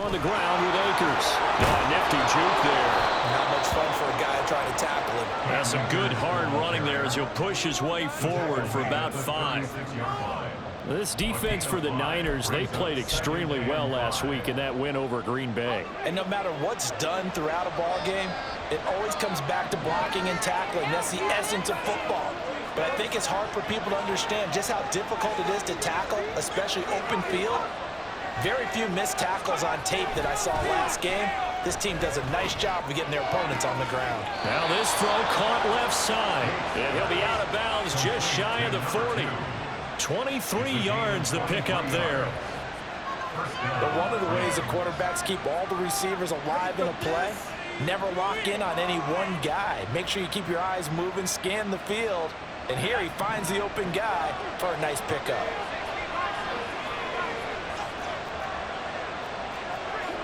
on the ground with Akers. Nifty juke there. Not much fun for a guy trying to tackle him. Yeah, some good hard running there as he'll push his way forward for about 5. This defense for the Niners, they played extremely well last week in that win over Green Bay. And no matter what's done throughout a ball game, it always comes back to blocking and tackling. That's the essence of football. But I think it's hard for people to understand just how difficult it is to tackle, especially open field. Very few missed tackles on tape that I saw last game. This team does a nice job of getting their opponents on the ground. Now this throw caught left side. And he'll be out of bounds just shy of the 40. 23 yards the pickup there. But one of the ways the quarterbacks keep all the receivers alive in a play, never lock in on any one guy. Make sure you keep your eyes moving, scan the field. And here he finds the open guy for a nice pickup.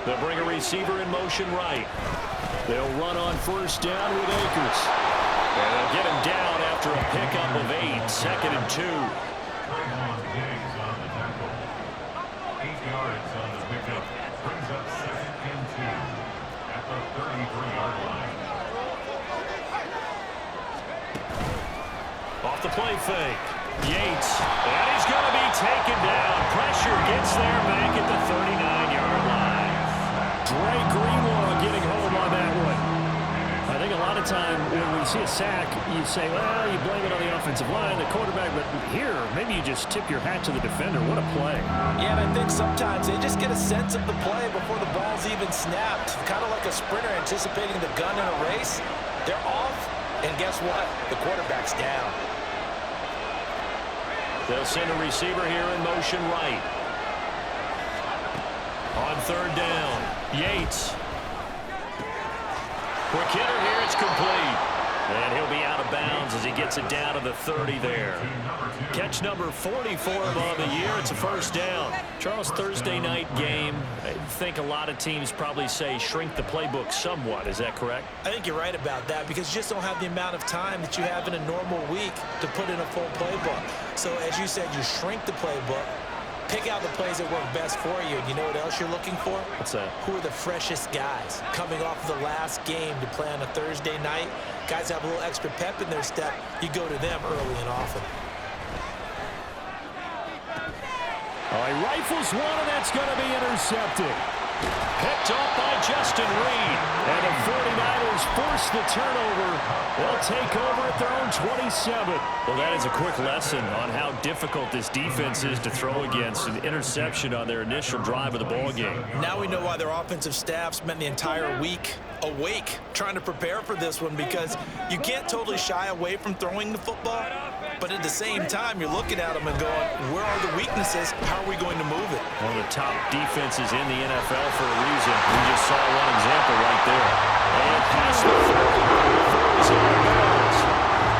They'll bring a receiver in motion right. They'll run on first down with Akers. And they'll get him down after a pickup of 8, 2nd and 2. 8 yards on the pickup. Brings up 2nd and 2 at the 33-yard line. Off the play fake. Yates. And he's going to be taken down. Pressure gets there back at the 39-yard line. Dre Greenlaw getting home on that one. I think a lot of time when we see a sack, you say, well, you blame it on the offensive line, the quarterback, but here, maybe you just tip your hat to the defender. What a play. Yeah, and I think sometimes they just get a sense of the play before the ball's even snapped. Kind of like a sprinter anticipating the gun in a race. They're off, and guess what? The quarterback's down. They'll send a receiver here in motion right. On third down, Yates. Quick hitter here, it's complete. And he'll be out of bounds as he gets it down to the 30 there. Catch number 40 for him on the year. It's a first down. Charles, Thursday night game. I think a lot of teams probably say shrink the playbook somewhat. Is that correct? I think you're right about that because you just don't have the amount of time that you have in a normal week to put in a full playbook. So as you said, you shrink the playbook. Pick out the plays that work best for you. And you know what else you're looking for? What's that? Who are the freshest guys coming off of the last game to play on a Thursday night? Guys have a little extra pep in their step. You go to them early and often. He rifles one, and that's going to be intercepted. Picked off by Justin Reed. And the 49ers force the turnover. They'll take over at their own 27. Well, that is a quick lesson on how difficult this defense is to throw against. An interception on their initial drive of the ball game. Now we know why their offensive staff spent the entire week awake trying to prepare for this one, because you can't totally shy away from throwing the football, but at the same time you're looking at them and going, where are the weaknesses? How are we going to move it? One of the top defenses in the NFL for a reason. We just saw one example right there. And past the 40.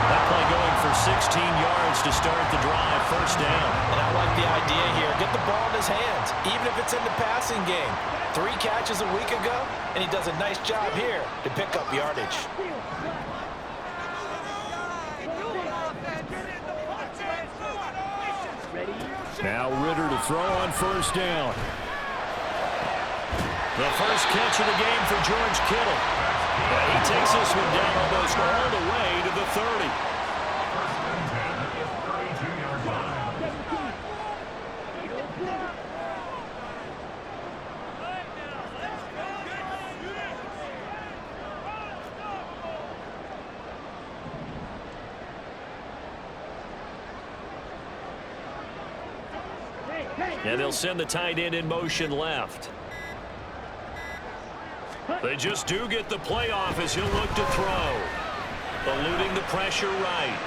That play going for 16 yards to start the drive. First down. And I like the idea here. Get the ball in his hands, even if it's in the passing game. 3 catches a week ago, and he does a nice job here to pick up yardage. Now Ritter to throw on first down. The first catch of the game for George Kittle. And he takes this one down almost all the way to the 30. And they'll send the tight end in motion left. They just do get the playoff as he'll look to throw. Eluding the pressure right.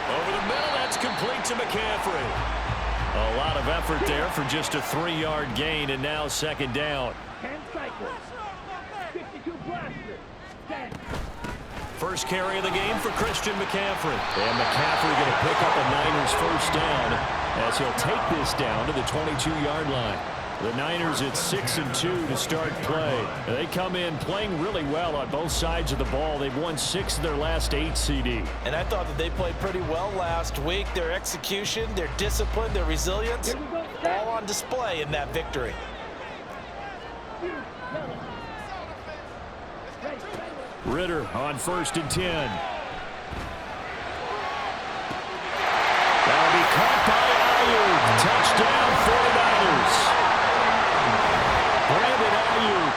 Over the middle, that's complete to McCaffrey. A lot of effort there for just a 3-yard gain, and now second down. First carry of the game for Christian McCaffrey. And McCaffrey going to pick up a Niners first down as he'll take this down to the 22-yard line. The Niners at 6-2 to start play. They come in playing really well on both sides of the ball. They've won 6 of their last 8 CD. And I thought that they played pretty well last week. Their execution, their discipline, their resilience, all on display in that victory. Ritter on 1st and 10. That'll be caught by Ayuk. Touchdown 49ers. Brandon Ayuk,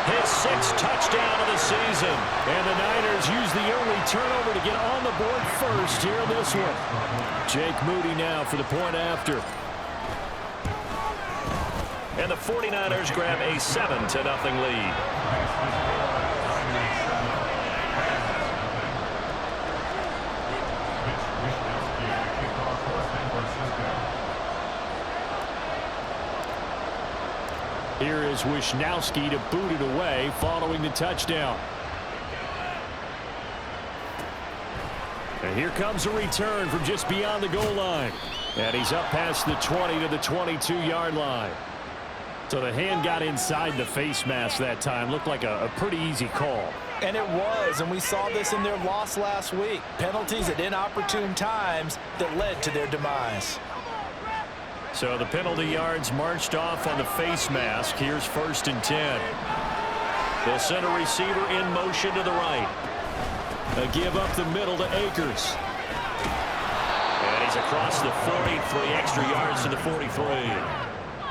his 6th touchdown of the season. And the Niners use the early turnover to get on the board first here in this one. Jake Moody now for the point after. And the 49ers grab a 7-0 lead. Here is Wishnowski to boot it away following the touchdown. And here comes a return from just beyond the goal line. And he's up past the 20 to the 22-yard line. So the hand got inside the face mask that time. Looked like a pretty easy call. And it was, and we saw this in their loss last week. Penalties at inopportune times that led to their demise. So the penalty yards marched off on the face mask. Here's 1st and 10. They'll send a receiver in motion to the right. A give up the middle to Akers. And he's across the 40, 3 extra yards to the 43.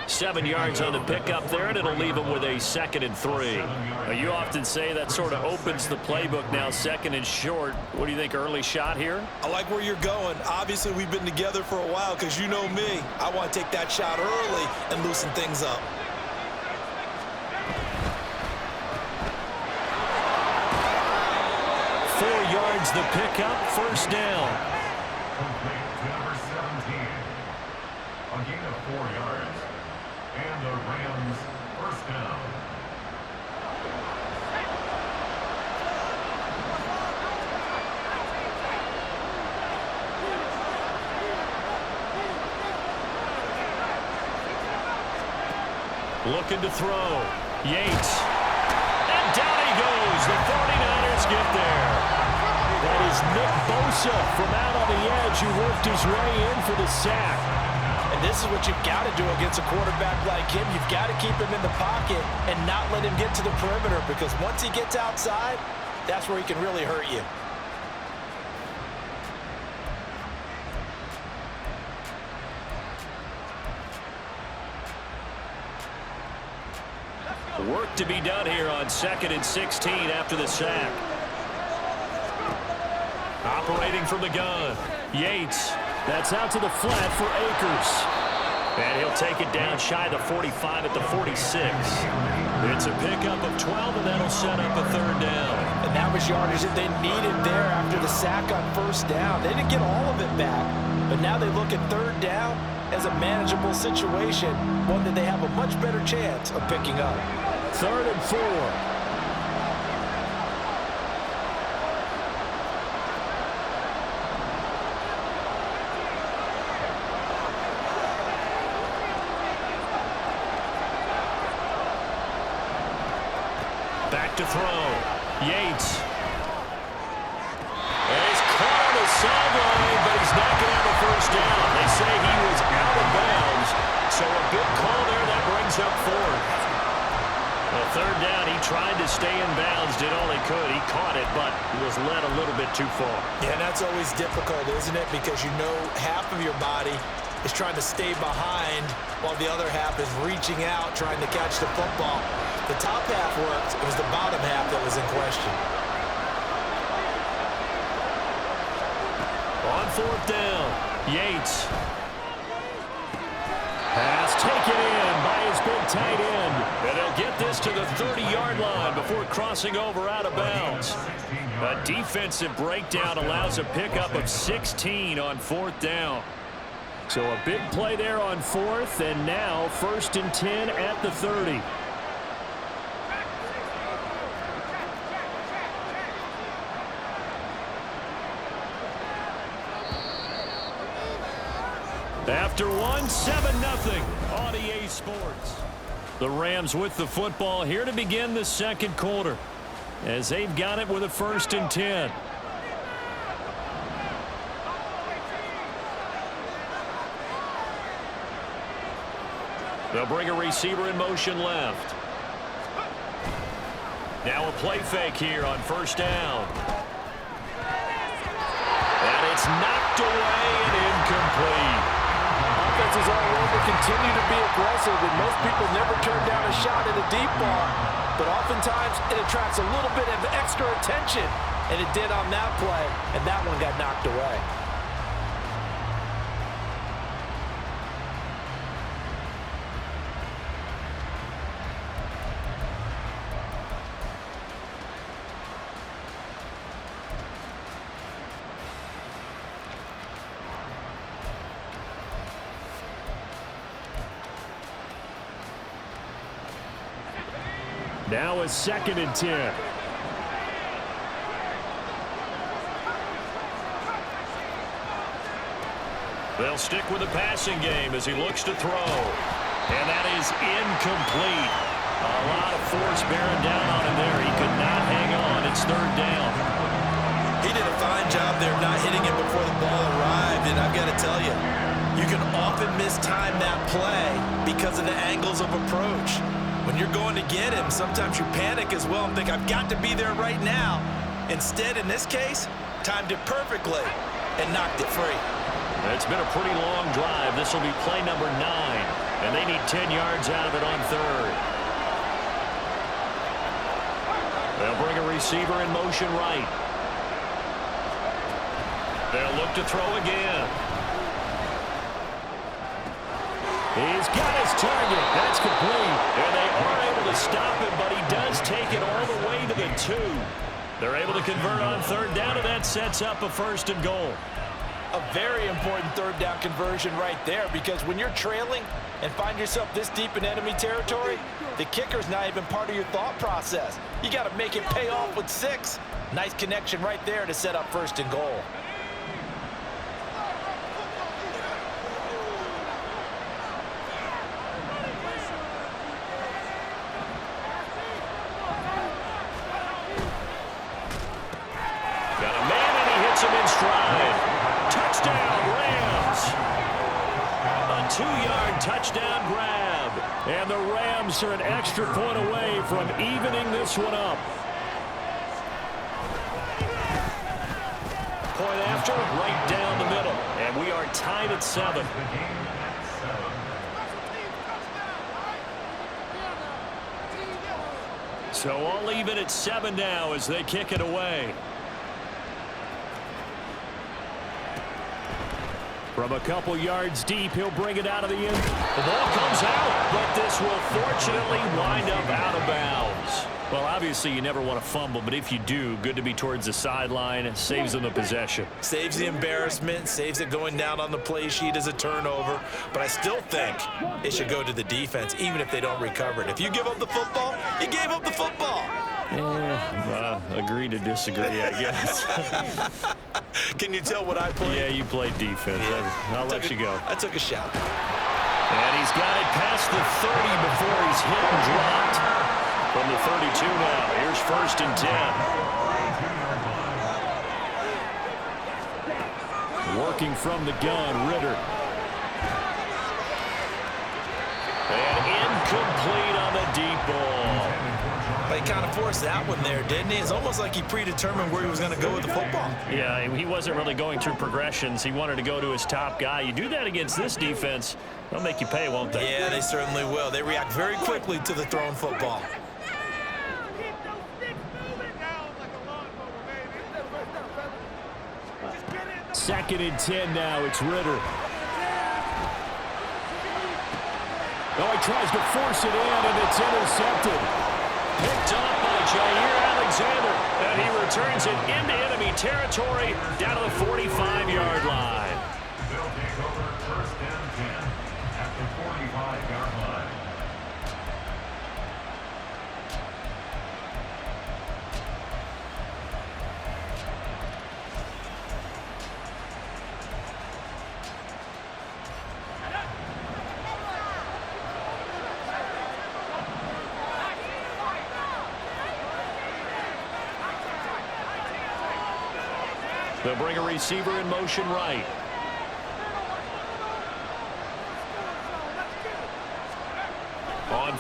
7 yards on the pickup there, and it'll leave him with a 2nd and 3. Now, you often say that sort of opens the playbook now, 2nd and short. What do you think, early shot here? I like where you're going. Obviously, we've been together for a while because you know me. I want to take that shot early and loosen things up. Yards the pickup, 1st down. Complete to number 17. A gain of 4 yards. And the Rams 1st down. Looking to throw. Yates. And down he goes. The 49ers get there. That is Nick Bosa from out on the edge who worked his way in for the sack. And this is what you've got to do against a quarterback like him. You've got to keep him in the pocket and not let him get to the perimeter, because once he gets outside, that's where he can really hurt you. Work to be done here on 2nd and 16 after the sack. Operating from the gun. Yates. That's out to the flat for Akers. And he'll take it down shy of the 45 at the 46. It's a pickup of 12, and that'll set up a 3rd down. And that was yardage that they needed there after the sack on 1st down. They didn't get all of it back, but now they look at 3rd down as a manageable situation, one that they have a much better chance of picking up. 3rd and 4. Back to throw. Yates. And he's caught on the sideline, but he's not going to have a 1st down. They say he was out of bounds, so a big call there that brings up 4th. Well, 3rd down, he tried to stay in bounds, did all he could. He caught it, but he was led a little bit too far. Yeah, and that's always difficult, isn't it? Because you know half of your body is trying to stay behind while the other half is reaching out, trying to catch the football. The top half worked. It was the bottom half that was in question. On 4th down, Yates. Pass taken in by his big tight end. And they'll get this to the 30-yard line before crossing over out of bounds. A defensive breakdown allows a pickup of 16 on 4th down. So a big play there on 4th, and now 1st and 10 at the 30. After one, 7-0 on EA Sports. The Rams with the football here to begin the 2nd quarter, as they've got it with a 1st and 10. They'll bring a receiver in motion left. Now a play fake here on first down. And it's knocked away and incomplete. Offenses all over continue to be aggressive, and most people never turn down a shot at a deep ball. But oftentimes it attracts a little bit of extra attention, and it did on that play, and that one got knocked away. Now a 2nd and 10. They'll stick with the passing game as he looks to throw. And that is incomplete. A lot of force bearing down on him there. He could not hang on. It's 3rd down. He did a fine job there not hitting it before the ball arrived, and I've got to tell you, you can often mistime that play because of the angles of approach. When you're going to get him, sometimes you panic as well and think, I've got to be there right now. Instead, in this case, timed it perfectly and knocked it free. It's been a pretty long drive. This will be play number 9, and they need 10 yards out of it on 3rd. They'll bring a receiver in motion right. They'll look to throw again. He's got his target. That's complete. And they are able to stop him, but he does take it all the way to the 2. They're able to convert on 3rd down, and that sets up a 1st and goal. A very important 3rd down conversion right there, because when you're trailing and find yourself this deep in enemy territory, the kicker's not even part of your thought process. You got to make it pay off with 6. Nice connection right there to set up 1st and goal. Got a man, and he hits him in stride. Touchdown, Rams. A 2-yard touchdown grab. And the Rams are an extra point away from evening this one up. Point after, right down the middle. And we are tied at 7. So all even at 7 now as they kick it away. From a couple yards deep, he'll bring it out of the end. The ball comes out, but this will fortunately wind up out of bounds. Well, obviously, you never want to fumble, but if you do, good to be towards the sideline. It saves them the possession. Saves the embarrassment, saves it going down on the play sheet as a turnover. But I still think it should go to the defense, even if they don't recover it. If you give up the football, you gave up the football. Yeah, agree to disagree, I guess. Can you tell what I played? Yeah, you played defense. Yeah. I'll let you go. I took a shot. And he's got it past the 30 before he's hit and dropped. From the 32 now, here's 1st and 10. Working from the gun, Ritter. And incomplete on the deep ball. But he kind of forced that one there, didn't he? It's almost like he predetermined where he was going to go with the football. Yeah, he wasn't really going through progressions. He wanted to go to his top guy. You do that against this defense, they'll make you pay, won't they? Yeah, they certainly will. They react very quickly to the thrown football. 2nd and 10 now. It's Ritter. Oh, he tries to force it in, and it's intercepted. Picked up by Jair Alexander, and he returns it into enemy territory down to the 45-yard line. They'll take over 1st and 10 at the 45-yard line. They'll bring a receiver in motion right.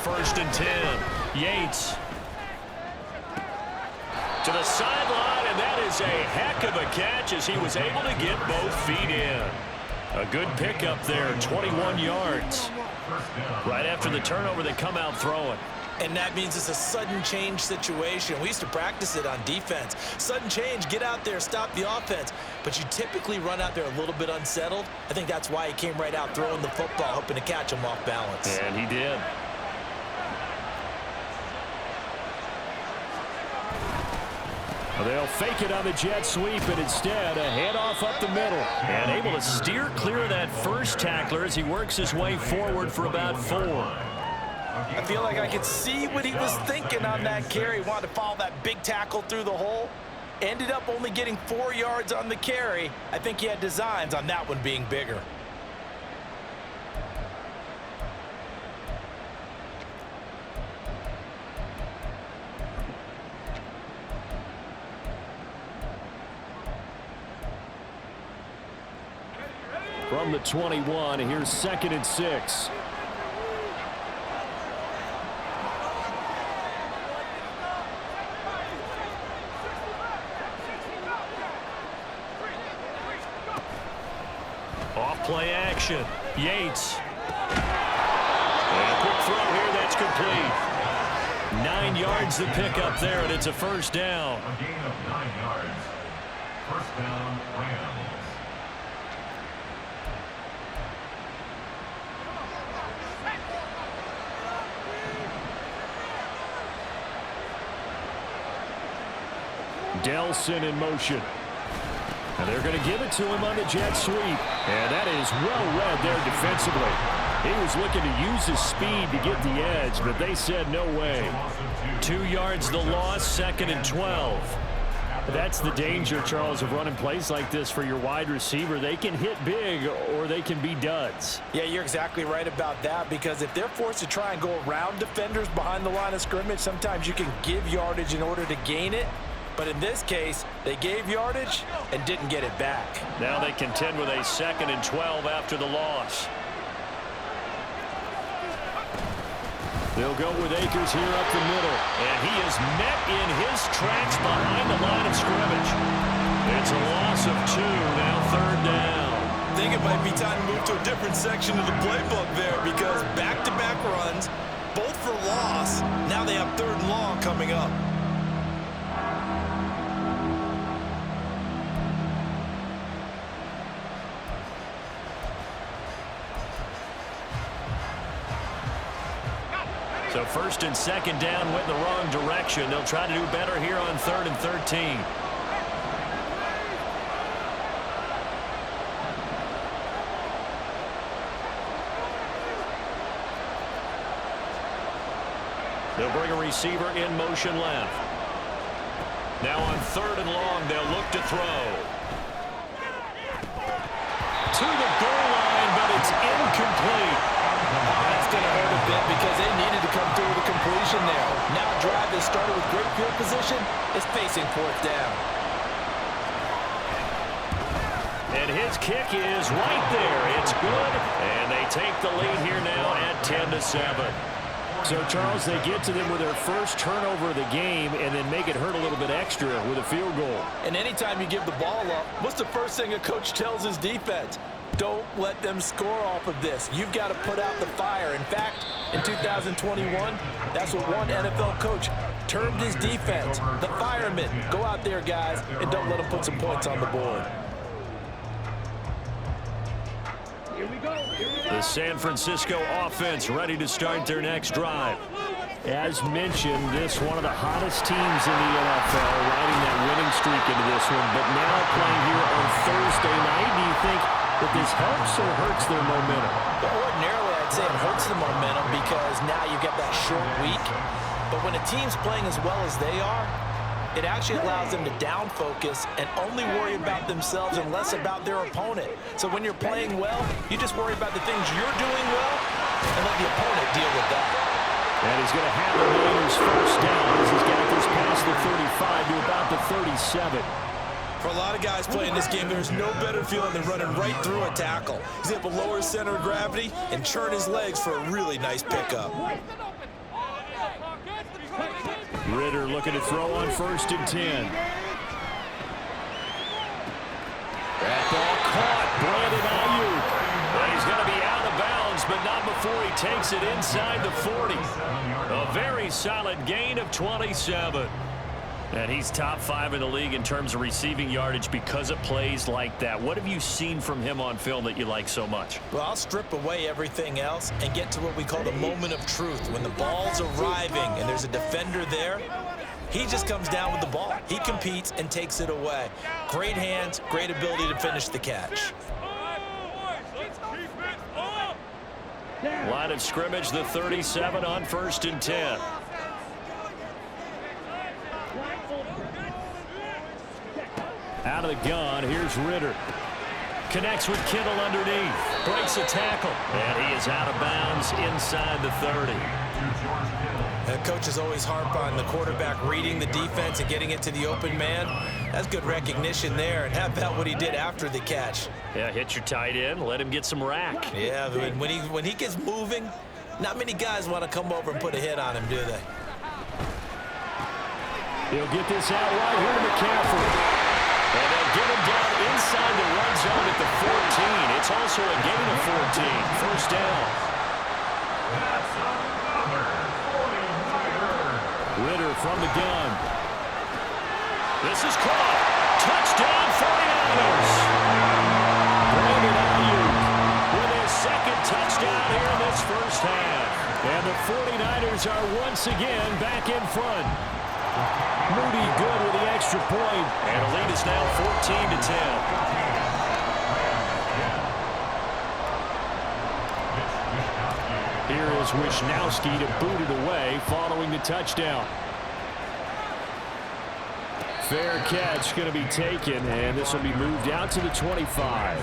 1st and 10. Yates to the sideline, and that is a heck of a catch as he was able to get both feet in. A good pickup there, 21 yards. Right after the turnover, they come out throwing. And that means it's a sudden change situation. We used to practice it on defense. Sudden change, get out there, stop the offense. But you typically run out there a little bit unsettled. I think that's why he came right out throwing the football, hoping to catch him off balance. And he did. They'll fake it on the jet sweep, and instead a handoff up the middle. And able to steer clear of that first tackler as he works his way forward for about 4. I feel like I could see what he was thinking on that carry. He wanted to follow that big tackle through the hole. Ended up only getting 4 yards on the carry. I think he had designs on that one being bigger. From the 21, here's 2nd and 6. Off play action. Yates. And a quick throw here, that's complete. 9 yards to pick up there, and it's a 1st down. A gain of 9 yards. 1st down, Rams. Delson in motion. And they're going to give it to him on the jet sweep. And that is well read there defensively. He was looking to use his speed to get the edge, but they said no way. 2 yards the loss, 2nd and 12. That's the danger, Charles, of running plays like this for your wide receiver. They can hit big or they can be duds. Yeah, you're exactly right about that, because if they're forced to try and go around defenders behind the line of scrimmage, sometimes you can give yardage in order to gain it. But in this case, they gave yardage and didn't get it back. Now they contend with a 2nd and 12 after the loss. They'll go with Akers here up the middle. And he is met in his tracks behind the line of scrimmage. It's a loss of 2, now 3rd down. I think it might be time to move to a different section of the playbook there, because back-to-back runs, both for loss. Now they have 3rd and long coming up. So 1st and 2nd down went in the wrong direction. They'll try to do better here on 3rd and 13. They'll bring a receiver in motion left. Now on 3rd and long, they'll look to throw. To the goal line, but it's incomplete. That's going to hurt a bit, because they needed to come through with a completion there. Now a drive that started with great field position is facing 4th down. And his kick is right there. It's good, and they take the lead here now at 10-7. So, Charles, they get to them with their first turnover of the game and then make it hurt a little bit extra with a field goal. And anytime you give the ball up, what's the first thing a coach tells his defense? Don't let them score off of this. You've got to put out the fire. In fact, in 2021, that's what one NFL coach termed his defense, the firemen. Go out there, guys, and don't let them put some points on the board. The San Francisco offense ready to start their next drive. As mentioned, this one of the hottest teams in the NFL, riding that winning streak into this one, but now playing here on Thursday night. Do you think that this helps or hurts their momentum? Well, ordinarily, I'd say it hurts the momentum, because now you've got that short week. But when a team's playing as well as they are, it actually allows them to down focus and only worry about themselves and less about their opponent. So when you're playing well, you just worry about the things you're doing well and let the opponent deal with that. And he's going to have the Niners 1st down as he's got this past the 35 to about the 37. For a lot of guys playing this game, there's no better feeling than running right through a tackle. He's able to lower his center of gravity and churn his legs for a really nice pickup. Ritter looking to throw on 1st and 10. That ball caught. Brandon Ayuk. And he's going to be out of bounds, but not before he takes it inside the 40. A very solid gain of 27. And he's top 5 in the league in terms of receiving yardage because of plays like that. What have you seen from him on film that you like so much? Well, I'll strip away everything else and get to what we call the moment of truth. When the ball's arriving and there's a defender there, he just comes down with the ball. He competes and takes it away. Great hands, great ability to finish the catch. Line of scrimmage, the 37 on 1st and 10. Out of the gun, here's Ritter. Connects with Kittle underneath. Breaks a tackle. And he is out of bounds inside the 30. Coaches always harp on the quarterback reading the defense and getting it to the open man. That's good recognition there. And how about what he did after the catch? Yeah, hit your tight end. Let him get some rack. Yeah, when he gets moving, not many guys want to come over and put a hit on him, do they? He'll get this out right here to McCaffrey. And they'll get him down inside the red zone at the 14. It's also a gain of 14. 1st down. Ritter from the gun. This is caught. Touchdown 49ers. Brandon Ayuk with his 2nd touchdown here in this 1st half. And the 49ers are once again back in front. Moody good with the extra point. And the lead is now 14-10. Here is Wishnowski to boot it away following the touchdown. Fair catch going to be taken, and this will be moved out to the 25.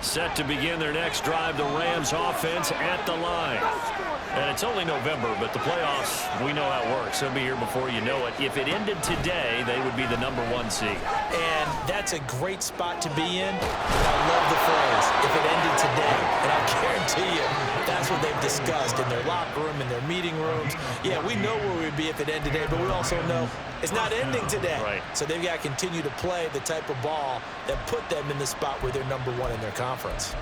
Set to begin their next drive, the Rams offense at the line. And it's only November, but the playoffs, we know how it works. They'll be here before you know it. If it ended today, they would be the #1 seed. And that's a great spot to be in. I love the phrase, if it ended today. And I guarantee you, that's what they've discussed in their locker room, in their meeting rooms. Yeah, we know where we'd be if it ended today, but we also know it's not ending today. Right. So they've got to continue to play the type of ball that put them in the spot where they're #1 in their conference.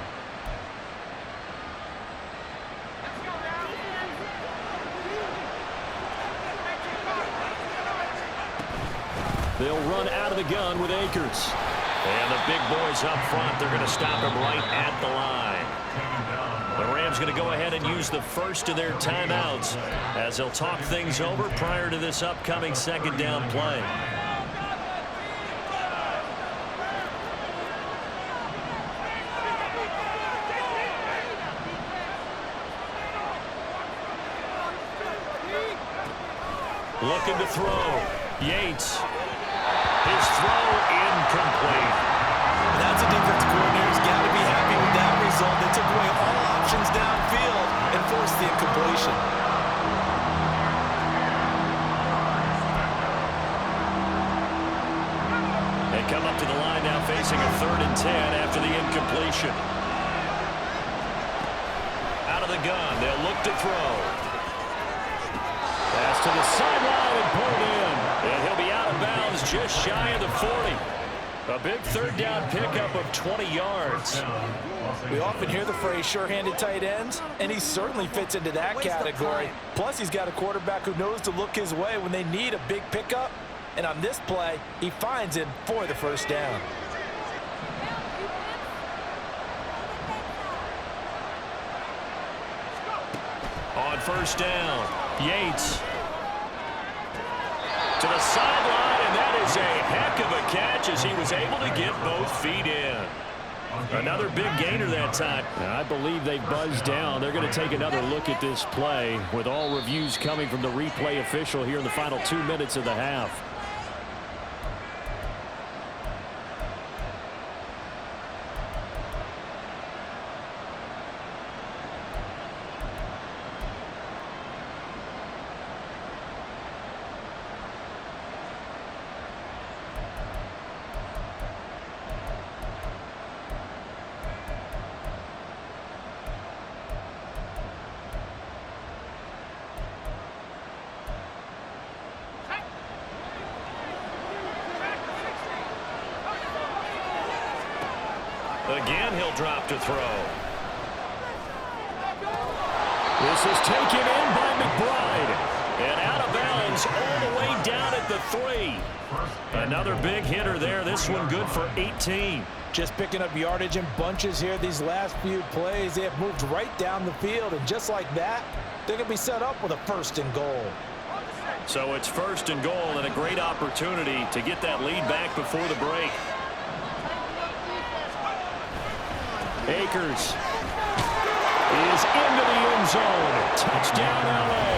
They'll run out of the gun with Akers. And the big boys up front, they're going to stop him right at the line. The Rams going to go ahead and use the first of their timeouts as they'll talk things over prior to this upcoming 2nd down play. Looking to throw. Yates. His throw incomplete. That's a defense coordinator's got to be happy with that result. They took away all options downfield and forced the incompletion. They come up to the line now facing a 3rd and 10 after the incompletion. Out of the gun, they'll look to throw. Pass to the sideline and pulled in. And he'll be out of bounds just shy of the 40. A big 3rd down pickup of 20 yards. We often hear the phrase sure-handed tight ends, and he certainly fits into that category. Plus, he's got a quarterback who knows to look his way when they need a big pickup. And on this play, he finds him for the 1st down. On 1st down, Yates to the sideline, and that is a heck of a catch as he was able to get both feet in. Another big gainer that time. And I believe they buzzed down. They're going to take another look at this play with all reviews coming from the replay official here in the final 2 minutes of the half. Again, he'll drop to throw. This is taken in by McBride. And out of bounds all the way down at the 3. Another big hitter there. This one good for 18. Just picking up yardage in bunches here these last few plays. They have moved right down the field, and just like that, they're going to be set up with a 1st and goal. So it's 1st and goal and a great opportunity to get that lead back before the break. Akers is into the end zone. Touchdown, L.A.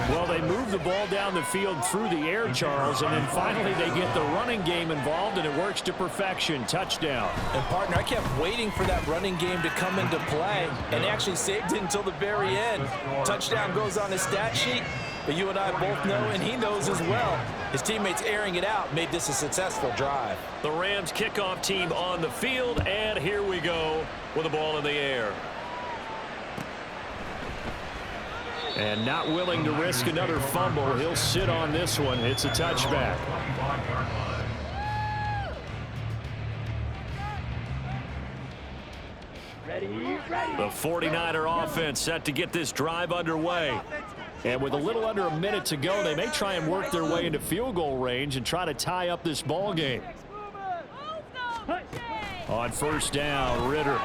Well, they move the ball down the field through the air, Charles, and then finally they get the running game involved, and it works to perfection. Touchdown. And, partner, I kept waiting for that running game to come into play and actually saved it until the very end. Touchdown goes on his stat sheet, but you and I both know, and he knows as well, his teammates airing it out made this a successful drive. The Rams kickoff team on the field, and here we go with the ball in the air. And not willing to risk another fumble. He'll sit on this one. It's a touchback. The 49er offense set to get this drive underway. And with a little under a minute to go, they may try and work their way into field goal range and try to tie up this ball game. On 1st down, Ritter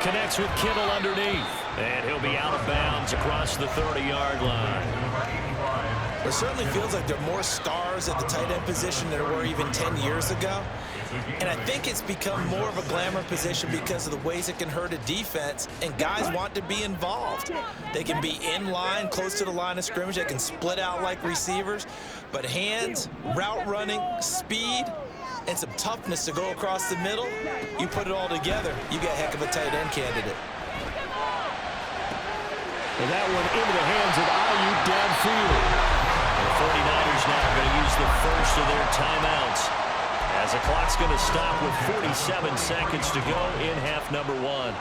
connects with Kittle underneath. And he'll be out of bounds across the 30-yard line. It certainly feels like there are more stars at the tight end position than there were even 10 years ago. And I think it's become more of a glamour position because of the ways it can hurt a defense, and guys want to be involved. They can be in line, close to the line of scrimmage. They can split out like receivers. But hands, route running, speed, and some toughness to go across the middle, you put it all together, you got a heck of a tight end candidate. And that one into the hands of Ayuk downfield. The 49ers now going to use the first of their timeouts as the clock's going to stop with 47 seconds to go in half number 1.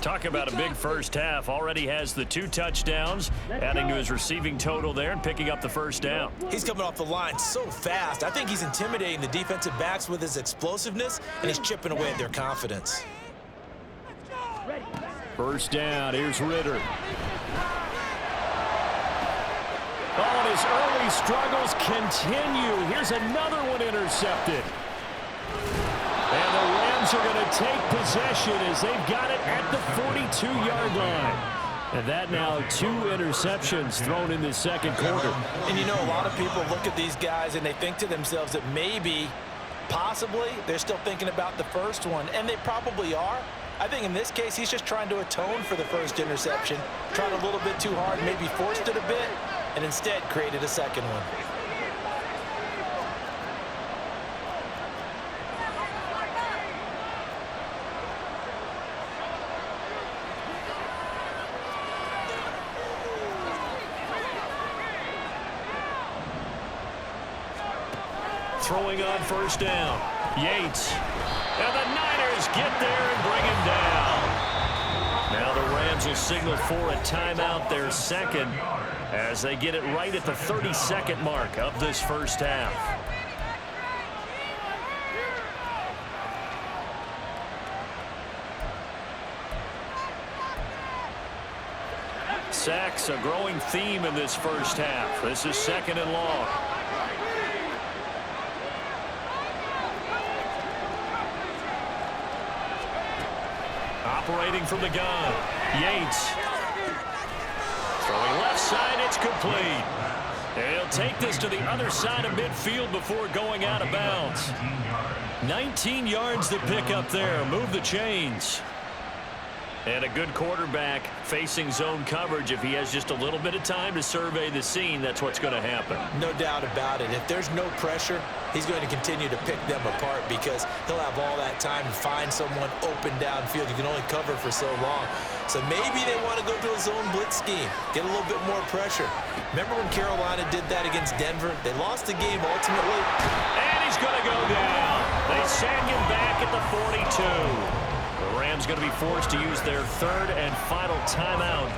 Talk about a big first half. Already has the 2 touchdowns, adding to his receiving total there and picking up the 1st down. He's coming off the line so fast. I think he's intimidating the defensive backs with his explosiveness, and he's chipping away at their confidence. 1st down, here's Ritter. Oh, and his early struggles continue. Here's another one intercepted. And the Rams are going to take possession as they've got it at the 42-yard line. And that now 2 interceptions thrown in the 2nd quarter. And you know, a lot of people look at these guys and they think to themselves that maybe, possibly, they're still thinking about the first one. And they probably are. I think in this case, he's just trying to atone for the 1st interception, tried a little bit too hard, maybe forced it a bit, and instead created a 2nd one. Throwing on 1st down, Yates. And the Niners get there and bring him down. Now the Rams will signal for a timeout, their 2nd, as they get it right at the 30-second mark of this first half. Sacks, a growing theme in this first half. This is 2nd and long. Operating from the gun, Yates. Throwing left side, it's complete. He'll take this to the other side of midfield before going out of bounds. 19 yards to pick up there. Move the chains. And a good quarterback facing zone coverage. If he has just a little bit of time to survey the scene, that's what's going to happen. No doubt about it. If there's no pressure, he's going to continue to pick them apart because he'll have all that time to find someone open downfield. You can only cover for so long. So maybe they want to go to a zone blitz scheme, get a little bit more pressure. Remember when Carolina did that against Denver? They lost the game ultimately. And he's going to go down. They send him back at the 42. The Rams going to be forced to use their 3rd and final timeout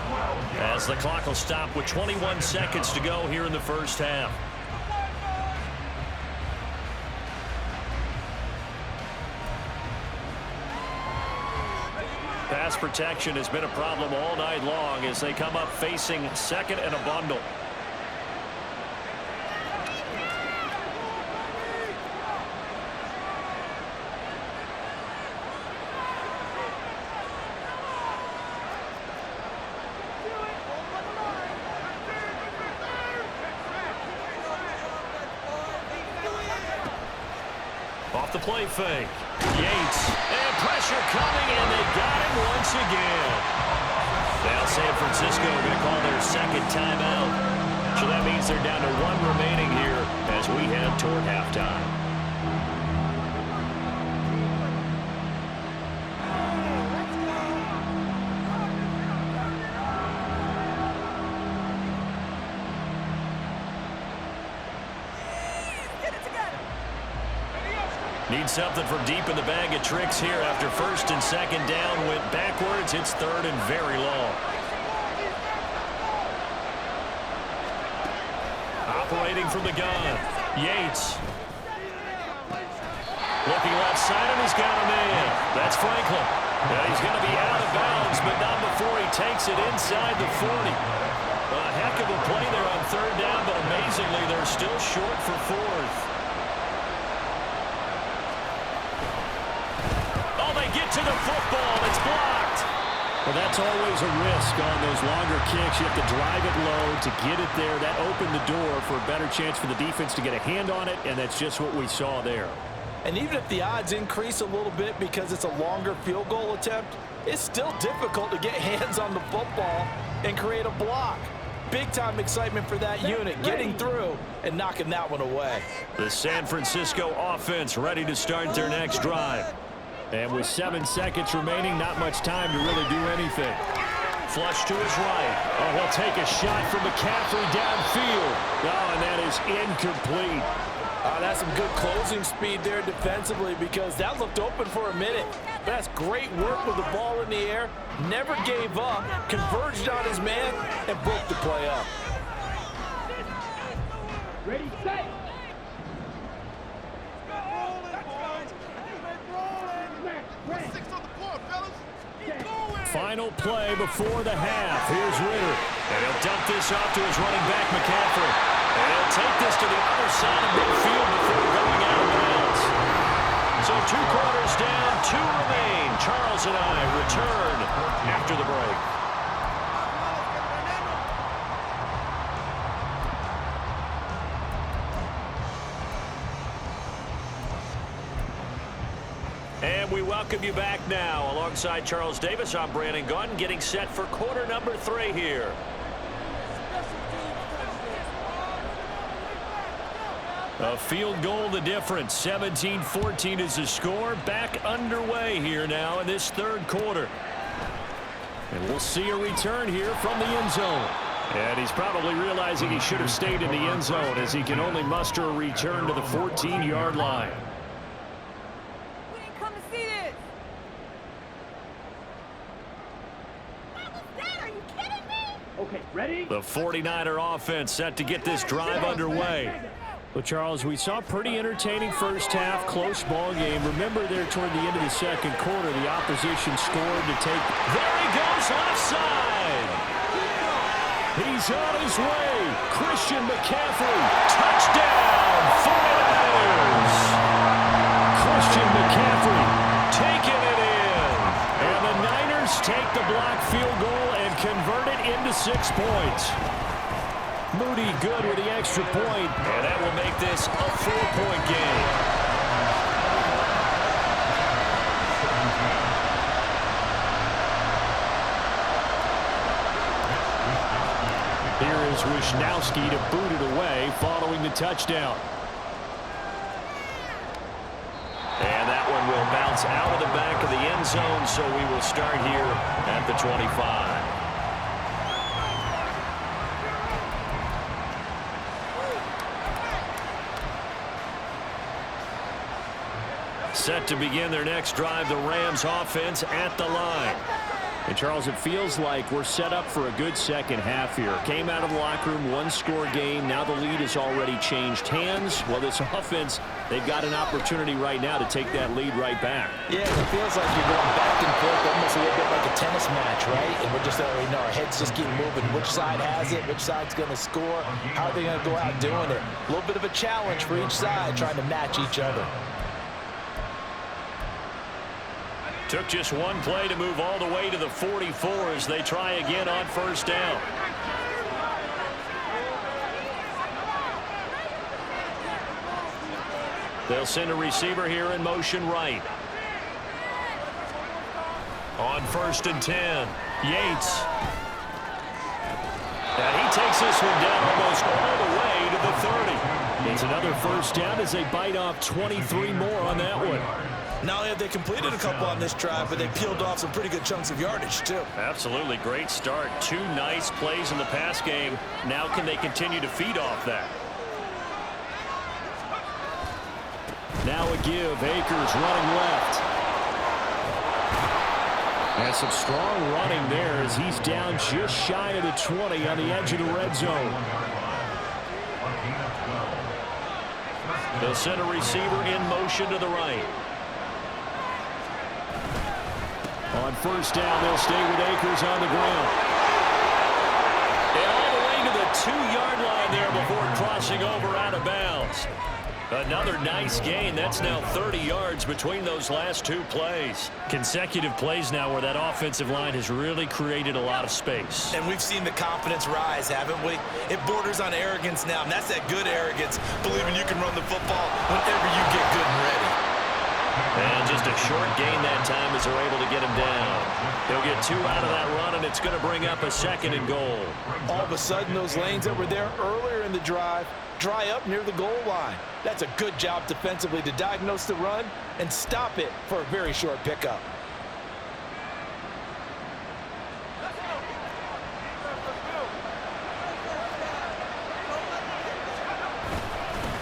as the clock will stop with 21 seconds to go here in the first half. pass protection has been a problem all night long as they come up facing second and a bundle. Off the play fake. Yates. And pressure coming, and they got him once again. Now San Francisco going to call their second timeout. So that means they're down to 1 remaining here as we head toward halftime. Need something from deep in the bag of tricks here after first and second down went backwards. It's third and very long. Operating from the gun. Yates. Looking left side, and he's got a man. That's Franklin. Now he's going to be out of bounds, but not before he takes it inside the 40. A heck of a play there on third down, but amazingly, they're still short for fourth. Get to the football. It's blocked. Well, that's always a risk on those longer kicks. You have to drive it low to get it there. That opened the door for a better chance for the defense to get a hand on it, and that's just what we saw there. And even if the odds increase a little bit because it's a longer field goal attempt, it's still difficult to get hands on the football and create a block. Big-time excitement for that unit, getting through and knocking that one away. The San Francisco offense ready to start their next drive. And with 7 seconds remaining, not much time to really do anything. Flush to his right. Oh, he'll take a shot from McCaffrey downfield. Oh, and that is incomplete. That's some good closing speed there defensively because that looked open for a minute. But that's great work with the ball in the air. Never gave up, converged on his man, and broke the play up. Ready, set. Final play before the half. Here's Ritter. And he'll dump this off to his running back, McCaffrey. And he'll take this to the other side of midfield before going out of bounds. So 2 quarters down, 2 remain. Charles and I return after the break. And we welcome you back now. Alongside Charles Davis, I'm Brandon Gunn, getting set for quarter number 3 here. A field goal the difference. 17-14 is the score. Back underway here now in this third quarter. And we'll see a return here from the end zone. And he's probably realizing he should have stayed in the end zone as he can only muster a return to the 14-yard line. Okay, ready? The 49er offense set to get this drive underway. Well, Charles, we saw a pretty entertaining first half, close ball game. Remember there toward the end of the second quarter, the opposition scored to take. There he goes, offside. He's on his way. Christian McCaffrey, touchdown, 49ers. Christian McCaffrey taking it in. And the Niners take the block field goal and convert it into 6 points. Moody good with the extra point, and that will make this a 4-point game. Here is Wisnowski to boot it away following the touchdown. And that one will bounce out of the back of the end zone, so we will start here at the 25. Set to begin their next drive, the Rams offense at the line. And, Charles, it feels like we're set up for a good second half here. Came out of the locker room, one-score game. Now the lead has already changed hands. Well, this offense, they've got an opportunity right now to take that lead right back. Yeah, it feels like you're going back and forth, almost a little bit like a tennis match, right? And we're just already know our heads just keep moving. Which side has it? Which side's going to score? How are they going to go out doing it? A little bit of a challenge for each side, trying to match each other. Took just one play to move all the way to the 44 as they try again on first down. They'll send a receiver here in motion right. On 1st and 10, Yates. And he takes this one down almost all the way to the 30. It's another first down as they bite off 23 more on that one. Not only have they completed a couple on this drive, but they peeled off some pretty good chunks of yardage, too. Absolutely. Great start. 2 nice plays in the pass game. Now can they continue to feed off that? Now a give. Akers running left. And some strong running there as he's down just shy of the 20 on the edge of the red zone. They'll send a receiver in motion to the right. On first down, they'll stay with Akers on the ground. And all the way to the 2-yard line there before crossing over out of bounds. Another nice gain. That's now 30 yards between those last 2 plays. Consecutive plays now where that offensive line has really created a lot of space. And we've seen the confidence rise, haven't we? It borders on arrogance now, and that's that good arrogance, believing you can run the football whenever you get good and ready. And just a short gain that time as they're able to get him down. They'll get 2 out of that run, and it's going to bring up a 2nd and goal. All of a sudden, those lanes that were there earlier in the drive dry up near the goal line. That's a good job defensively to diagnose the run and stop it for a very short pickup.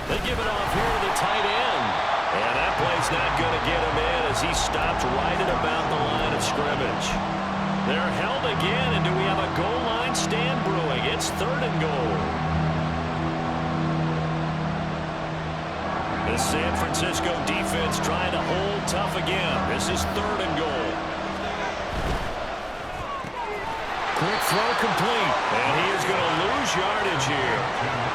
They give it off here to the tight end. And that play's not going to get him in as he stopped right at about the line of scrimmage. They're held again, and do we have a goal line stand brewing? It's 3rd and goal. The San Francisco defense trying to hold tough again. This is 3rd and goal. Quick throw complete. And he is going to lose yardage here.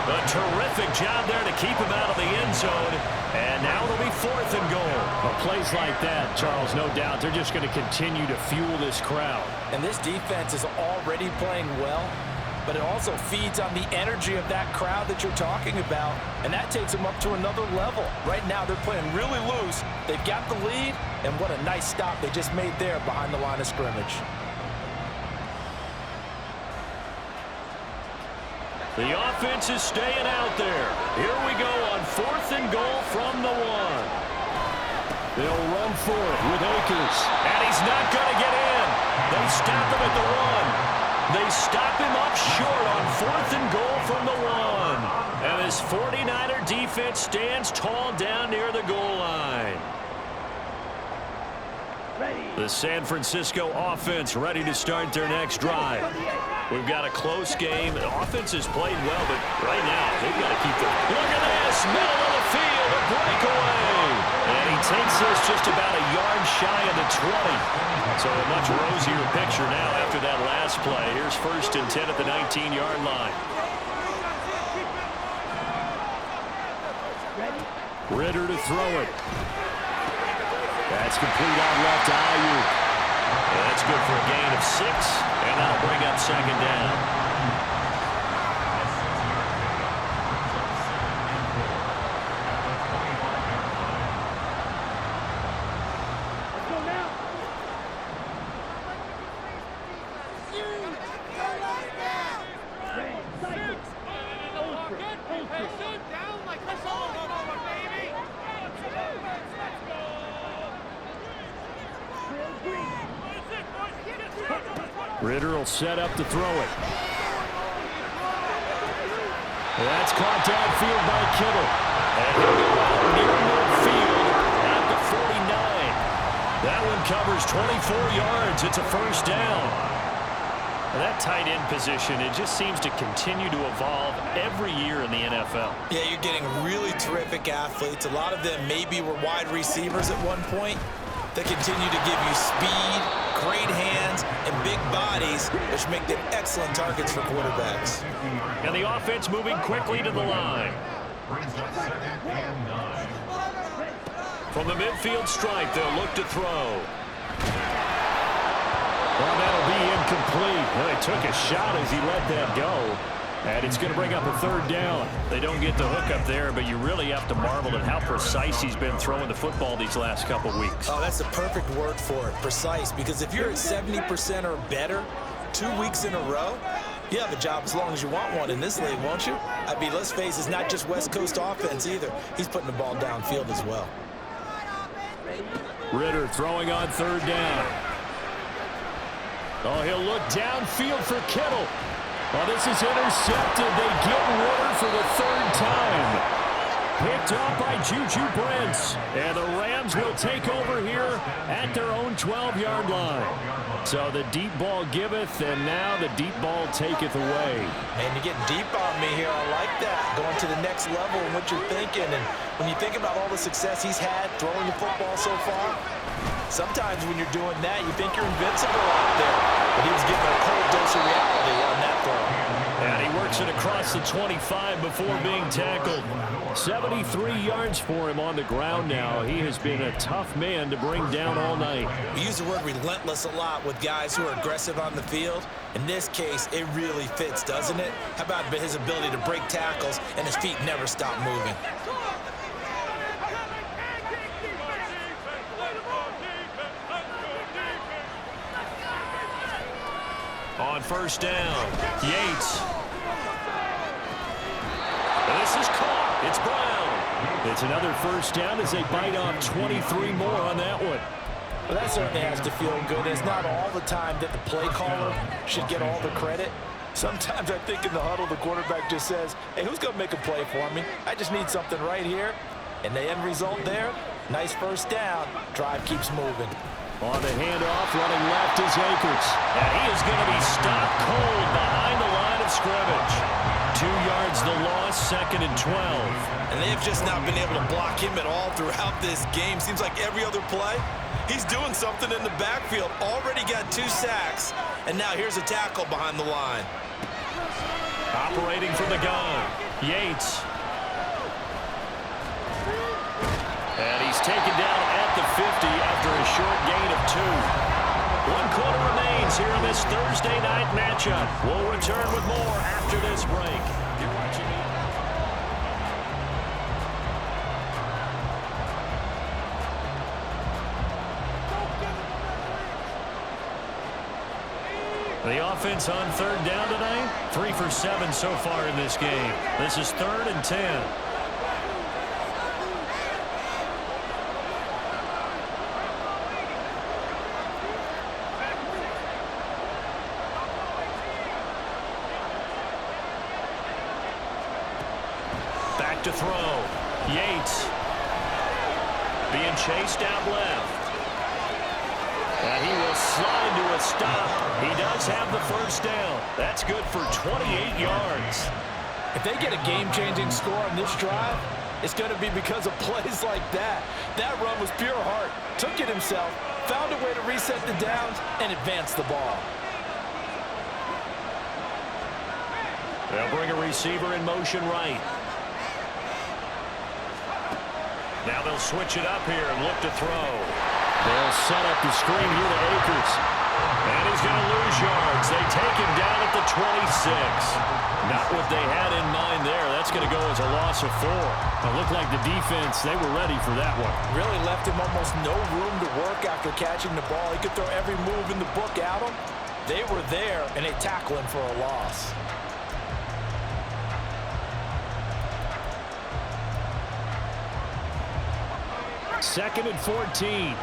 A terrific job there to keep him out of the end zone. And now it'll be 4th and goal. Well, plays like that, Charles, no doubt, they're just going to continue to fuel this crowd. And this defense is already playing well, but it also feeds on the energy of that crowd that you're talking about, and that takes them up to another level. Right now, they're playing really loose. They've got the lead, and what a nice stop they just made there behind the line of scrimmage. The offense is staying out there. Here we go on 4th and goal from the 1. They'll run for it with Akers. And he's not going to get in. They stop him at the 1. They stop him up short on 4th and goal from the 1. And this 49er defense stands tall down near the goal line. The San Francisco offense ready to start their next drive. We've got a close game. The offense has played well, but right now they've got to keep their... Look at this! Middle of the field, a breakaway! And he takes this just about a yard shy of the 20. So a much rosier picture now after that last play. Here's 1st and 10 at the 19-yard line. Ritter to throw it. That's complete out left to Ayuk. That's good for a gain of 6, and that'll bring up 2nd down. Ritter will set up to throw it. That's caught downfield by Kittle. And he'll go out near midfield at the 49. That one covers 24 yards. It's a first down. And that tight end position, it just seems to continue to evolve every year in the NFL. Yeah, you're getting really terrific athletes. A lot of them maybe were wide receivers at one point. They continue to give you speed, great hands, and big bodies, which make them excellent targets for quarterbacks. And the offense moving quickly to the line. Brings up 2nd and 9. From the midfield stripe, they'll look to throw. Well, that'll be incomplete. Well, he took a shot as he let that go. And it's going to bring up a third down. They don't get the hook up there, but you really have to marvel at how precise he's been throwing the football these last couple weeks. Oh, that's the perfect word for it, precise. Because if you're at 70% or better 2 weeks in a row, you have a job as long as you want one in this league, won't you? I mean, let's face it, it's not just West Coast offense either. He's putting the ball downfield as well. Ritter throwing on third down. Oh, he'll look downfield for Kittle. Well, this is intercepted. They get Ritter for the third time. Picked off by Juju Brents. And the Rams will take over here at their own 12-yard line. So the deep ball giveth, and now the deep ball taketh away. Man, you're getting deep on me here. I like that. Going to the next level in what you're thinking. And when you think about all the success he's had throwing the football so far, sometimes when you're doing that, you think you're invincible out there. But he was getting a cold dose of reality on that throw. And he works it across the 25 before being tackled. 73 yards for him on the ground now. He has been a tough man to bring down all night. We use the word relentless a lot with guys who are aggressive on the field. In this case, it really fits, doesn't it? How about his ability to break tackles and his feet never stop moving? On first down, Yates. And this is caught. It's Brown. It's another first down as they bite off 23 more on that one. Well, that certainly has to feel good. It's not all the time that the play caller should get all the credit. Sometimes I think in the huddle, the quarterback just says, hey, who's going to make a play for me? I just need something right here. And the end result there, nice first down. Drive keeps moving. On the handoff, running left is Akers. And he is going to be stopped cold behind the line of scrimmage. 2 yards the loss, 2nd and 12. And they've just not been able to block him at all throughout this game. Seems like every other play, he's doing something in the backfield. Already got 2 sacks, and now here's a tackle behind the line. Operating from the gun, Yates. And he's taken down at the 50 after a short gain of 2. 1 quarter remains here in this Thursday night matchup. We'll return with more after this break. You're watching the offense on third down tonight. 3 for 7 so far in this game. This is 3rd and 10. To throw. Yates being chased out left. And he will slide to a stop. He does have the first down. That's good for 28 yards. If they get a game-changing score on this drive, it's going to be because of plays like that. That run was pure heart. Took it himself, found a way to reset the downs, and advance the ball. They'll bring a receiver in motion right. Now they'll switch it up here and look to throw. They'll set up the screen here to Akers. And he's going to lose yards. They take him down at the 26. Not what they had in mind there. That's going to go as a loss of 4. It looked like the defense, they were ready for that one. Really left him almost no room to work after catching the ball. He could throw every move in the book at him. They were there, and they tackle him for a loss. Second and 14.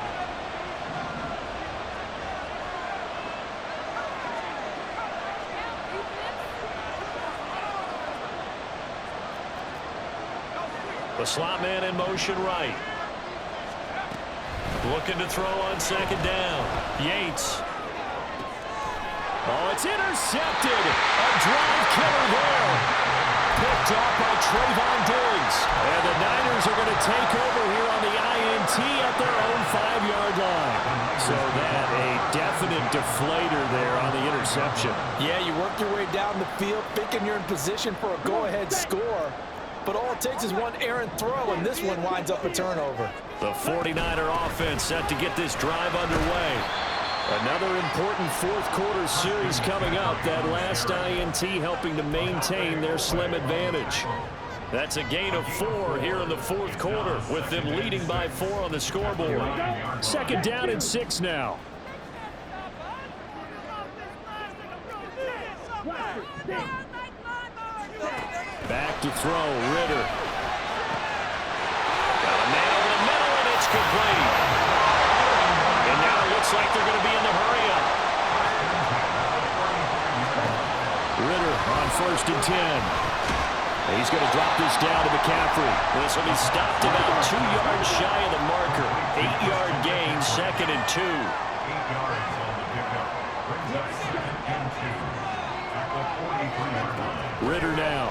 The slot man in motion right. Looking to throw on second down. Yates. Oh, it's intercepted. A drive killer there. Picked off by Trayvon Diggs. And the Niners are going to take over here on the INT at their own 5-yard line. So that a definite deflator there on the interception. Yeah, you work your way down the field thinking you're in position for a go-ahead score. But all it takes is one errant throw, and this one winds up a turnover. The 49er offense set to get this drive underway. Another important fourth-quarter series coming up. That last INT helping to maintain their slim advantage. That's a gain of 4 here in the fourth quarter, with them leading by 4 on the scoreboard. Second down and 6 now. Back to throw, Ritter. Got a man over the middle, and it's complete. And now it looks like they're going to be in the hurry-up. Ritter on 1st and 10. He's going to drop this down to McCaffrey. This will be stopped about 2 yards shy of the marker. 8-yard gain, 2nd and 2. 8 yards on the pickup. Brings up 2nd and 2 at the 43-yard line. Ritter now.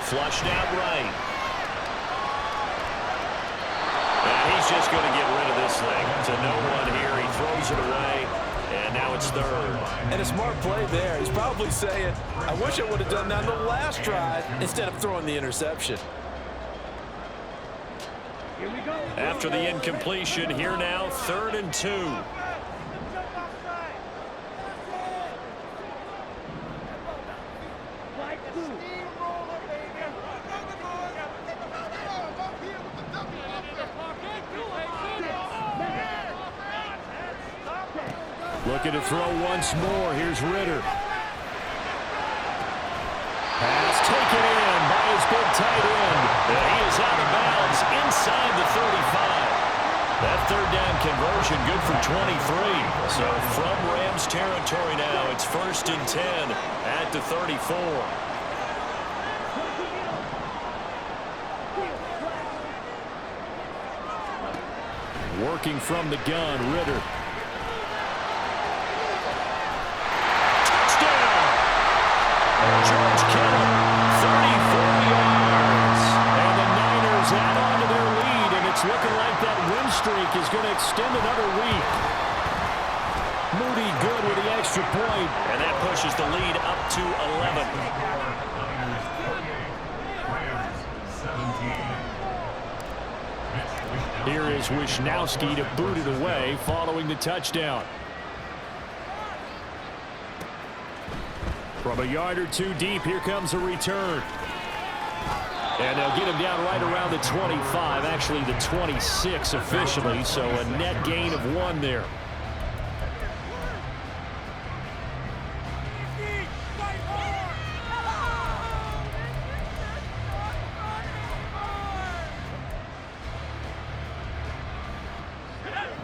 Flushed out right. And he's just going to get rid of this thing. To no one here. He throws it away. And now it's 3rd. And a smart play there. He's probably saying, I wish I would have done that the last drive instead of throwing the interception. Here we go. After the incompletion, here now, 3rd and 2. Looking to throw once more. Here's Ritter. Pass taken in by his big tight end. And he is out of bounds inside the 35. That 3rd down conversion good for 23. So from Rams territory now, it's 1st and 10 at the 34. Working from the gun, Ritter. George Kittle, 34 yards. And the Niners add on to their lead, and it's looking like that win streak is going to extend another week. Moody good with the extra point, and that pushes the lead up to 11. Here is Wishnowski to boot it away following the touchdown. From a yard or 2 deep, here comes a return. And they'll get him down right around the 25, actually the 26 officially, so a net gain of 1 there.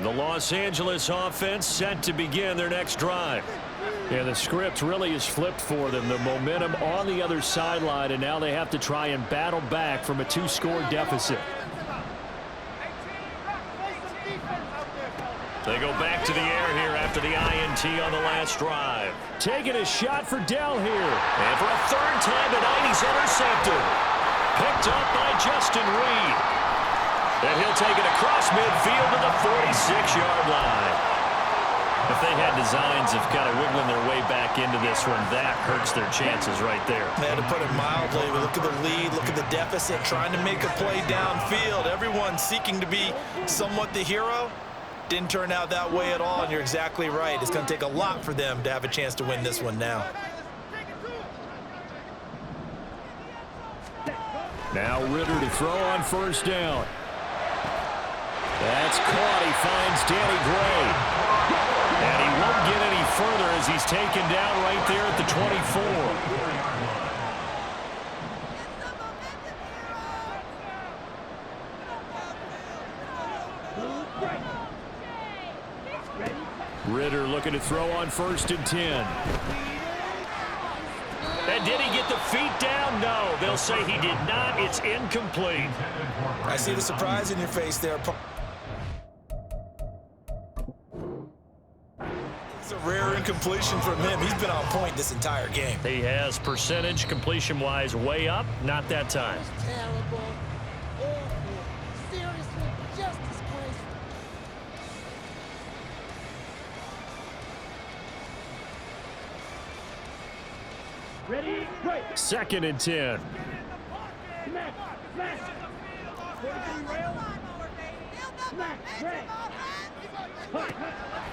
The Los Angeles offense set to begin their next drive. And the script really is flipped for them. The momentum on the other sideline, and now they have to try and battle back from a 2-score deficit. They go back to the air here after the INT on the last drive. Taking a shot for Dell here. And for a 3rd time tonight, he's intercepted. Picked up by Justin Reed. And he'll take it across midfield to the 46-yard line. If they had designs of kind of wiggling their way back into this one, that hurts their chances right there. Man, to put it mildly, look at the lead, look at the deficit, trying to make a play downfield. Everyone seeking to be somewhat the hero. Didn't turn out that way at all, and you're exactly right. It's going to take a lot for them to have a chance to win this one now. Now Ritter to throw on 1st down. That's caught. He finds Danny Gray. And he won't get any further as he's taken down right there at the 24. Ritter looking to throw on 1st and 10. And did he get the feet down? No. They'll say he did not. It's incomplete. I see the surprise in your face there. It's a rare incompletion from him. He's been on point this entire game. He has percentage completion-wise way up. Not that time. Terrible, awful, seriously, just disgraceful. Ready, right. 2nd and 10. Smack, smash. 43 rail. Smack, red.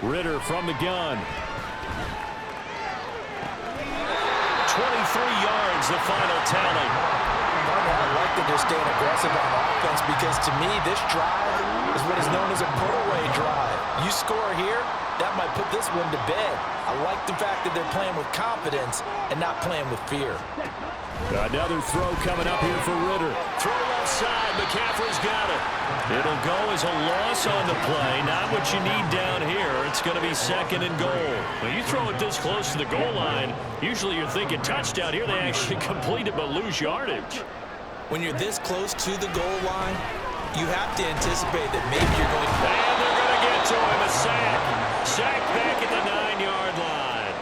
Ritter from the gun. 23 yards, the final tally. I like that they're staying aggressive on offense because, to me, this drive is what is known as a put-away drive. You score here, that might put this one to bed. I like the fact that they're playing with confidence and not playing with fear. Another throw coming up here for Ritter. Throw left side. McCaffrey's got it. It'll go as a loss on the play. Not what you need down here. It's going to be 2nd and goal. When you throw it this close to the goal line, usually you're thinking touchdown. Here they actually complete it but lose yardage. When you're this close to the goal line, you have to anticipate that maybe you're going to... And they're going to get to him. A sack. Sack back at the 9-yard line.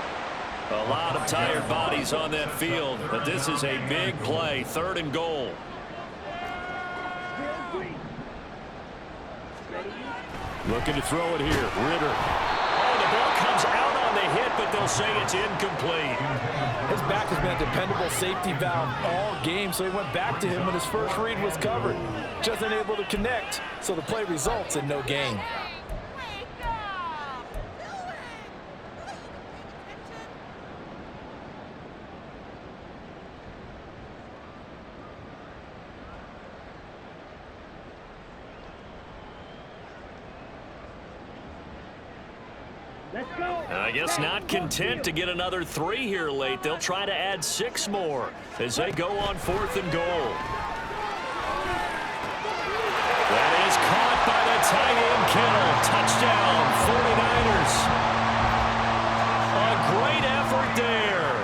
A lot of tired bodies on that field, but this is a big play. 3rd and goal. Looking to throw it here. Ritter. Oh, the ball comes out on the hit, but they'll say it's incomplete. His back has been a dependable safety valve all game, so he went back to him when his first read was covered. Just unable to connect, so the play results in no gain. Let's go. I guess not content to get another 3 here late. They'll try to add 6 more as they go on 4th and goal. That is caught by the tight end Kittle. Touchdown, 49ers. A great effort there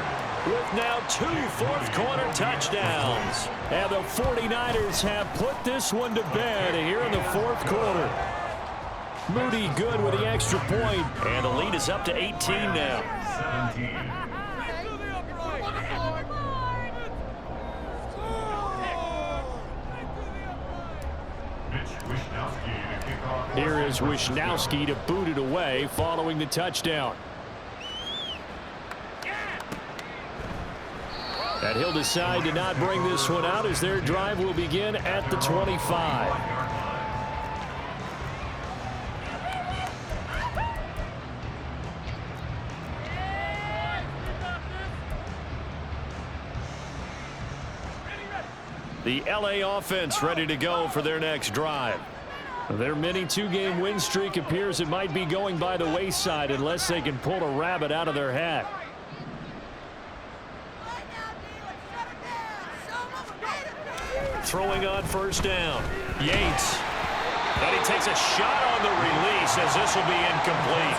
with now 2 fourth-quarter touchdowns. And the 49ers have put this one to bed here in the 4th quarter. Moody good with the extra point, and the lead is up to 18 now. 17. Here is Wisnowski to boot it away following the touchdown. And he'll decide to not bring this one out as their drive will begin at the 25. The LA offense ready to go for their next drive. Their mini 2-game win streak appears it might be going by the wayside unless they can pull a rabbit out of their hat. Throwing on 1st down. Yates. And he takes a shot on the release as this will be incomplete.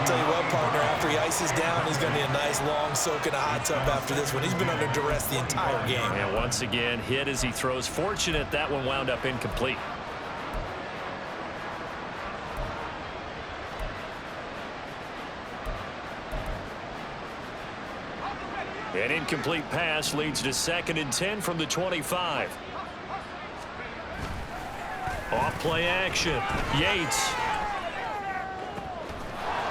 I'll tell you what, partner, after he ices down, he's going to need a nice long soak in a hot tub after this one. He's been under duress the entire game. And once again, hit as he throws. Fortunate that one wound up incomplete. An incomplete pass leads to 2nd and 10 from the 25. Off play action. Yates.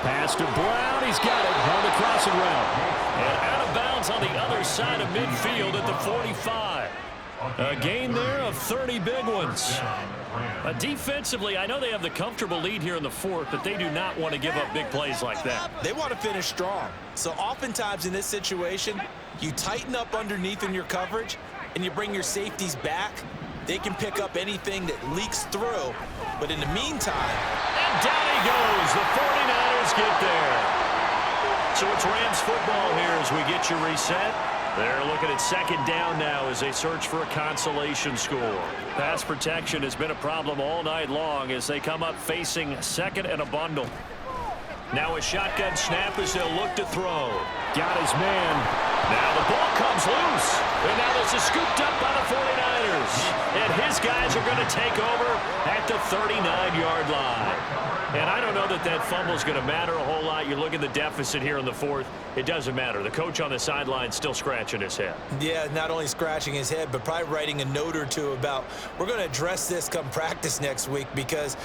Pass to Brown. He's got it on the crossing route. And out of bounds on the other side of midfield at the 45. A gain there of 30 big ones. Defensively, I know they have the comfortable lead here in the 4th, but they do not want to give up big plays like that. They want to finish strong. So oftentimes in this situation, you tighten up underneath in your coverage and you bring your safeties back. They can pick up anything that leaks through. But in the meantime... And down he goes. The 49ers get there. So it's Rams football here as we get you reset. They're looking at 2nd down now as they search for a consolation score. Pass protection has been a problem all night long as they come up facing 2nd and a bundle. Now a shotgun snap as they'll look to throw. Got his man. Now the ball comes loose. And now this is scooped up by the 49ers. And his guys are going to take over at the 39-yard line. And I don't know that that fumble is going to matter a whole lot. You look at the deficit here in the fourth. It doesn't matter. The coach on the sideline still scratching his head. Yeah, not only scratching his head, but probably writing a note or two about we're going to address this come practice next week because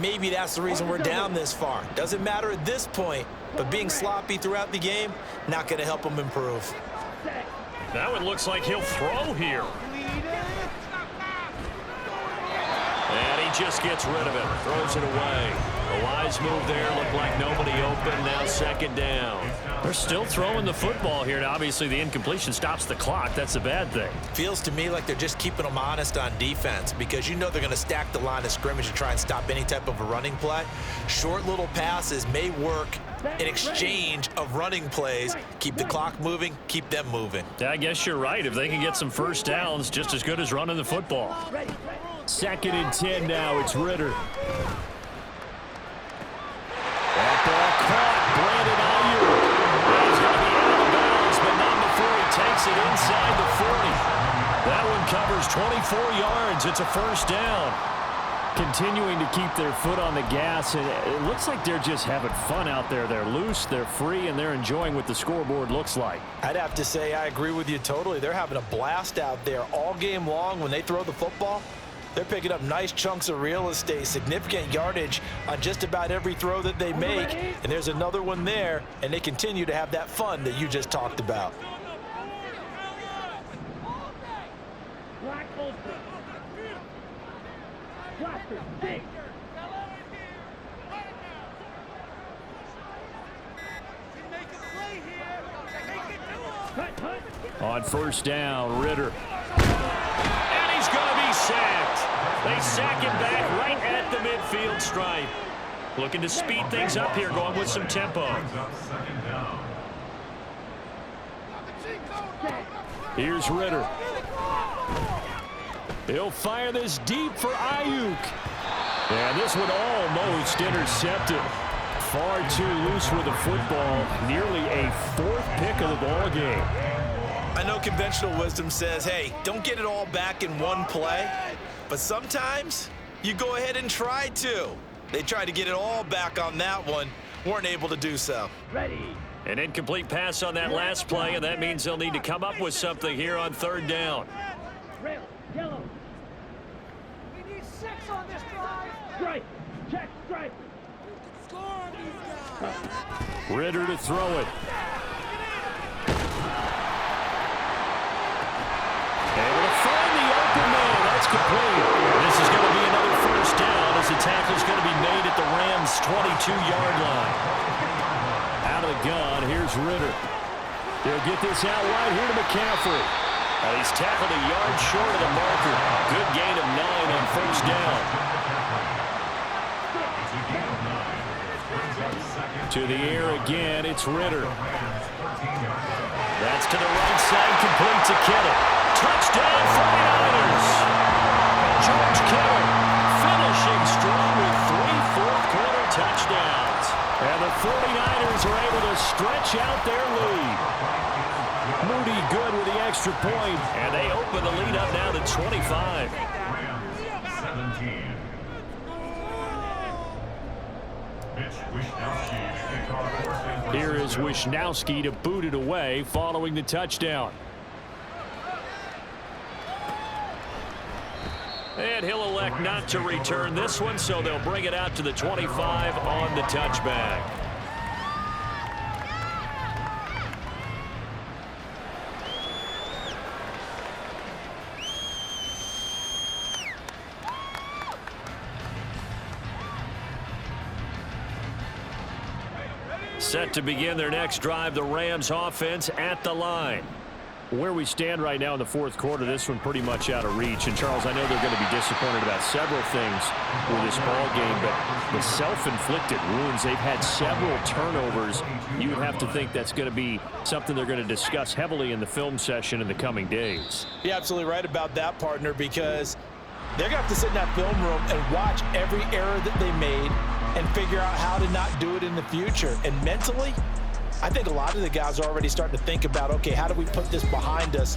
maybe that's the reason we're down this far. Doesn't matter at this point, but being sloppy throughout the game, not going to help him improve. Now it looks like he'll throw here. And he just gets rid of it. Throws it away. A wise move there. Looked like nobody open. Now second down. They're still throwing the football here. Now, obviously, the incompletion stops the clock. That's a bad thing. Feels to me like they're just keeping them honest on defense because you know they're going to stack the line of scrimmage and try and stop any type of a running play. Short little passes may work in exchange of running plays. Keep the clock moving, keep them moving. I guess you're right. If they can get some first downs, just as good as running the football. Second and 10 now. It's Ritter. That ball caught. Brandon Ayuk. He's going to be out of bounds, but not before he takes it inside the 40. That one covers 24 yards. It's a first down. Continuing to keep their foot on the gas, and it looks like they're just having fun out there. They're loose, they're free, and they're enjoying what the scoreboard looks like. I'd have to say I agree with you totally. They're having a blast out there all game long when they throw the football. They're picking up nice chunks of real estate, significant yardage on just about every throw that they make. And there's another one there, and they continue to have that fun that you just talked about. Black Ultra. Blaster, dig. On first down, Ritter. And he's going to be sacked. They sack him back right at the midfield stripe. Looking to speed things up here, going with some tempo. Here's Ritter. He'll fire this deep for Ayuk. And this one almost intercepted. Far too loose with the football. Nearly a fourth pick of the ball game. I know conventional wisdom says, hey, don't get it all back in one play. But sometimes you go ahead and try to. They tried to get it all back on that one. Weren't able to do so. Ready. An incomplete pass on that last play, and that means they'll need to come up with something here on third down. Rail. Yellow. We need 6 on this drive. Stripe. Check stripe. Score on these guys. Ritter to throw it. Able to find the open man. That's complete. This is going to be another first down as the tackle is going to be made at the Rams' 22-yard line. Out of the gun, here's Ritter. They'll get this out wide here to McCaffrey. He's tackled a yard short of the marker. Good gain of 9 on first down. To the air again, it's Ritter. That's to the right side, complete to Kittle. Touchdown 49ers. George Kittle finishing strong with 3 fourth-quarter touchdowns. And the 49ers are able to stretch out their lead. Moody good with the extra point, and they open the lead up now to 25. 17. Here is Wishnowski to boot it away following the touchdown. And he'll elect not to return this one, so they'll bring it out to the 25 on the touchback. Set to begin their next drive, the Rams offense at the line. Where we stand right now in the fourth quarter, this one pretty much out of reach. And, Charles, I know they're going to be disappointed about several things with this ball game, but the self-inflicted wounds, they've had several turnovers. You would have to think that's going to be something they're going to discuss heavily in the film session in the coming days. You're absolutely right about that, partner, because They're going to have to sit in that film room and watch every error that they made and figure out how to not do it in the future. And mentally, I think a lot of the guys are already starting to think about, okay, how do we put this behind us?